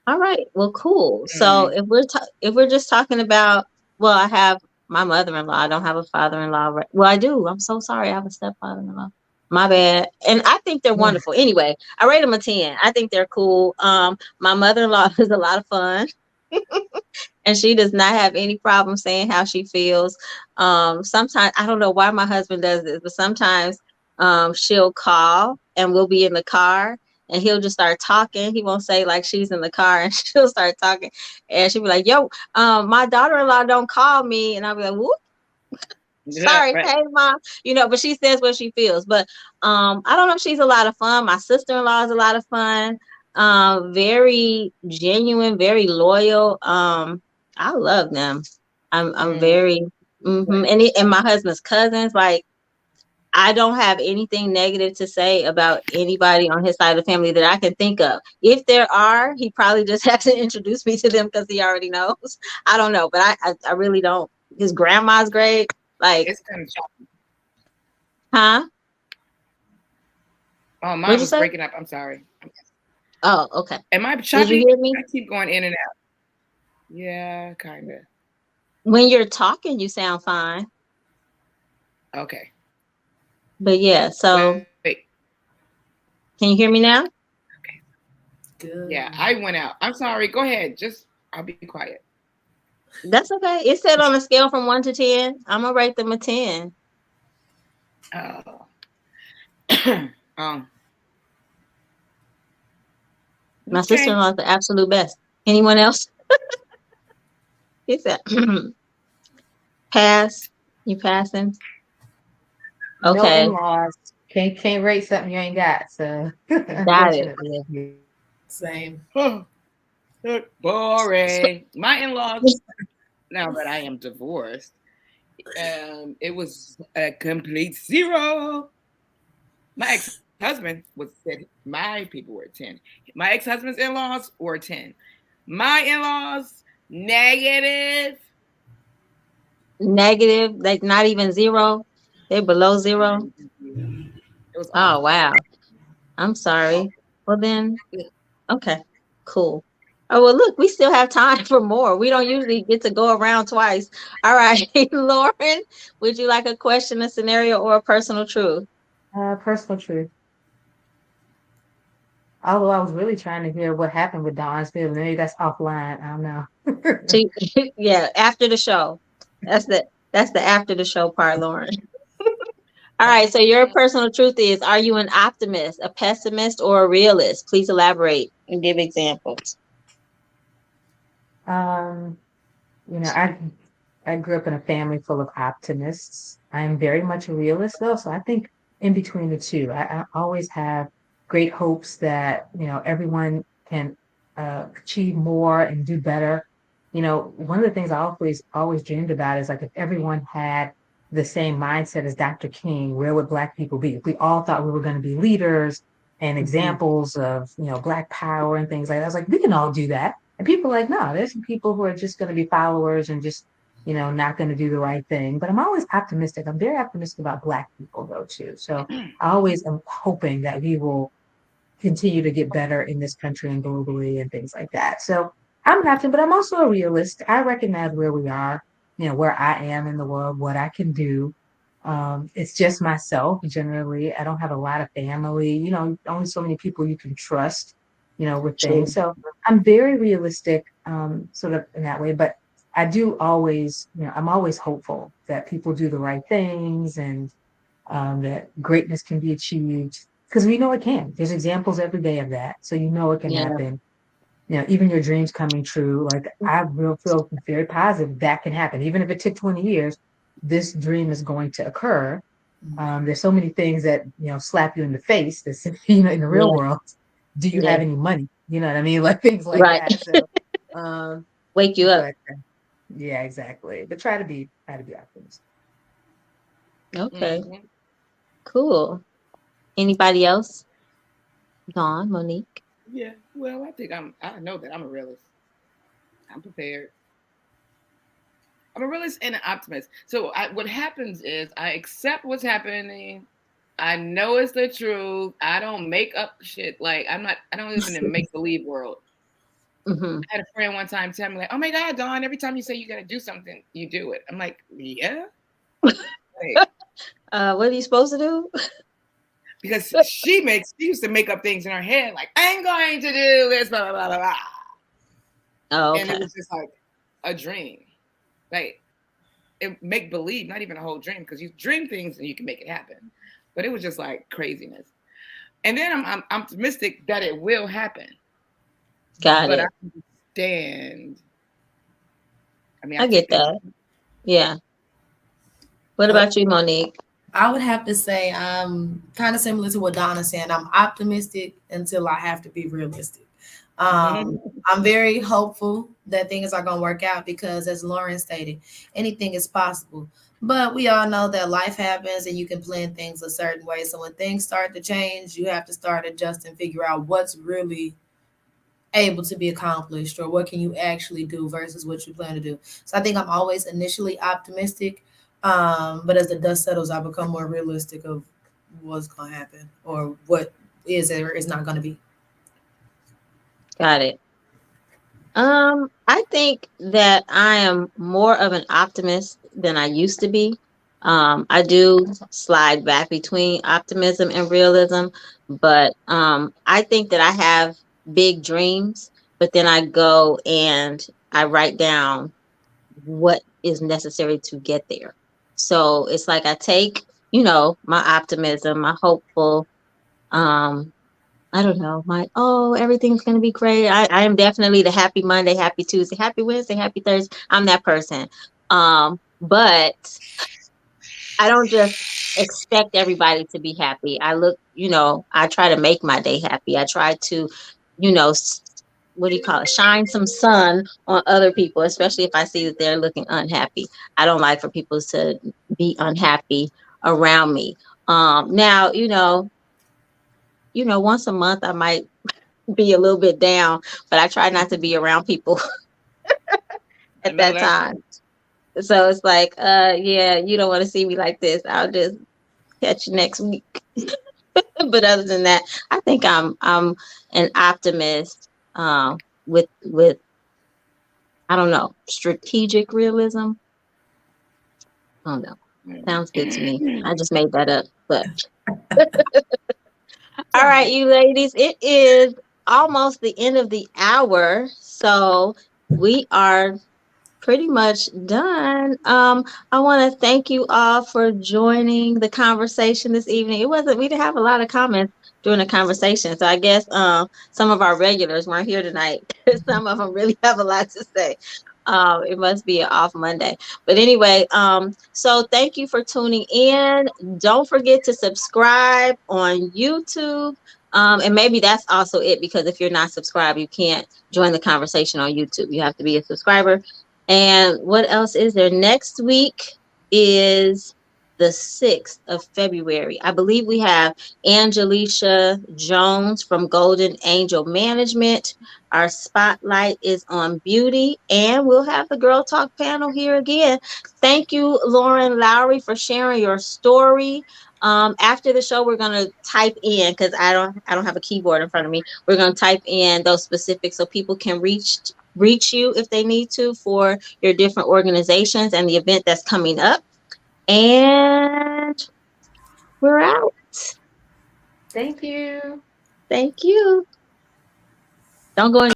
All right. Well, cool. So Mm. if we're just talking about, well, I have my mother-in-law. I don't have a father-in-law. Well, I do. I'm so sorry. I have a stepfather-in-law. My bad. And I think they're Yeah. wonderful. Anyway, I rate them a 10. I think they're cool. My mother-in-law is a lot of fun. And she does not have any problem saying how she feels. Sometimes I don't know why my husband does this, but sometimes she'll call and we'll be in the car and he'll just start talking. He won't say like she's in the car and she'll start talking and she'll be like, yo, my daughter-in-law don't call me. And I'll be like, whoop, Yeah, sorry, right. hey mom, but she says what she feels. But I don't know, she's a lot of fun. My sister-in-law is a lot of fun. Very genuine, very loyal. I love them. I'm Mm. very and my husband's cousins, like I don't have anything negative to say about anybody on his side of the family that I can think of. If there are, he probably just has to introduce me to them because he already knows. I don't know, but I really don't. His grandma's great. Like, It's kind of choppy. huh? Oh, What'd mine you was say? breaking up. I'm sorry. Oh, okay. Am I Did you choppy? hear me? I keep going in and out. Yeah, kind of. When you're talking, you sound fine. Okay. But yeah, so Wait. can you hear me now? Okay. good. Yeah, I went out. I'm sorry. Go ahead. Just I'll be quiet. That's okay. It said on a scale from 1 to 10. I'm gonna rate them a 10. Oh. um. My Okay. sister-in-law is the absolute best. Anyone else? He said, pass. You passing? No Okay, in-laws. Can't rate something you ain't got. So got it. unfortunately. Same. Boring. My in-laws. Now that I am divorced, it was a complete zero. My ex-husband was said my people were 10. My ex-husband's in-laws were 10. My in-laws negative. Negative, like not even zero. They're below zero. It was Oh awful. wow. I'm sorry. Awful. Well then, okay, cool. Oh well, look, we still have time for more. We don't usually get to go around twice. All right, Lauren, would you like a question, a scenario, or a personal truth? Personal truth. Although I was really trying to hear what happened with Dawn's film. Maybe that's offline. I don't know. She, yeah, after the show. That's the after the show part, Lauren. All right, so your personal truth is: are you an optimist, a pessimist, or a realist? Please elaborate and give examples. um, I I grew up in a family full of optimists. I'm very much a realist though, so I think in between the two, I always have great hopes that, everyone can achieve more and do better. One of the things I always dreamed about is like if everyone had the same mindset as Dr. King, where would Black people be? If we all thought we were going to be leaders and examples of, Black power and things like that, I was like, we can all do that. And people are like, no, there's some people who are just going to be followers and just not going to do the right thing. But I'm always optimistic. I'm very optimistic about Black people, though, too. So I always am hoping that we will continue to get better in this country and globally and things like that. So I'm an optimist, but I'm also a realist. I recognize where we are, where I am in the world, what I can do. It's just myself generally. I don't have a lot of family, only so many people you can trust, with True. things. So I'm very realistic, sort of in that way. But I do always, I'm always hopeful that people do the right things and that greatness can be achieved because we know it can. There's examples every day of that. So it can Yeah. happen. Even your dreams coming true. Like I will feel very positive that can happen. Even if it took 20 years, this dream is going to occur. There's so many things that, slap you in the face that's, in the real Yeah. world. Do you Yeah. have any money? You know what I mean? Like things like Right. that. So, um, Wake you up. but yeah, exactly. But try to be optimistic. Okay. Mhm. Cool. Anybody else? Dawn, Monique. Yeah. Well, I know that I'm a realist. I'm prepared. I'm a realist and an optimist. So what happens is I accept what's happening. I know it's the truth. I don't make up shit. Like I'm not. I don't live in a make believe world. Mm-hmm. I had a friend one time tell me like, "Oh my God, Dawn! Every time you say you got to do something, you do it." I'm like, "Yeah." Like, What are you supposed to do? because she used to make up things in her head like, "I'm going to do this," blah blah blah blah, blah. Oh, And it okay. was just like a dream, like it make believe, not even a whole dream, because you dream things and you can make it happen. But it was just like craziness. And then I'm optimistic that it will happen. Got But I it. understand. I mean, I I get take things. that. Yeah. What Uh, about you, Monique? I would have to say I'm kind of similar to what Donna's saying. I'm optimistic until I have to be realistic. Um, I'm very hopeful that things are going to work out because, as Lauren stated, anything is possible. But we all know that life happens and you can plan things a certain way. So when things start to change, you have to start adjusting, figure out what's really able to be accomplished or what can you actually do versus what you plan to do. So I think I'm always initially optimistic, but as the dust settles, I become more realistic of what's going to happen or what is or is not going to be. Got it. I think that I am more of an optimist than I used to be. I do slide back between optimism and realism, but I think that I have big dreams, but then I go and I write down what is necessary to get there. So it's like I take, my optimism, my hopeful, um, I don't know, my, oh, everything's going to be great. I am definitely the happy Monday, happy Tuesday, happy Wednesday, happy Thursday. I'm that person. But I don't just expect everybody to be happy. I look, I try to make my day happy. I try to, you know, s- what do you call it? Shine some sun on other people, especially if I see that they're looking unhappy. I don't like for people to be unhappy around me. Now, once a month I might be a little bit down, but I try not to be around people I at know that that's time. So it's like, yeah, you don't want to see me like this. I'll just catch you next week. But other than that, I think I'm an optimist with I don't know, strategic realism. I don't know. Sounds good to me. right. I just made that up. But all right, you ladies, it is almost the end of the hour. So we are pretty much done. I want to thank you all for joining the conversation this evening. We didn't have a lot of comments during the conversation. So I guess some of our regulars weren't here tonight. Some of them really have a lot to say. It must be an off Monday. But anyway, so thank you for tuning in. Don't forget to subscribe on YouTube. And maybe that's also it, because if you're not subscribed, you can't join the conversation on YouTube. You have to be a subscriber. And what else is there? Next week is the 6th of February. I believe we have Angelicia Jones from Golden Angel Management. Our spotlight is on beauty, and we'll have the Girl Talk panel here again. Thank you, Lauren Lowry, for sharing your story. After the show, we're gonna type in, because I don't have a keyboard in front of me. We're gonna type in those specifics so people can reach you if they need to for your different organizations and the event that's coming up. And we're out. Thank you. Thank you. Don't go anywhere.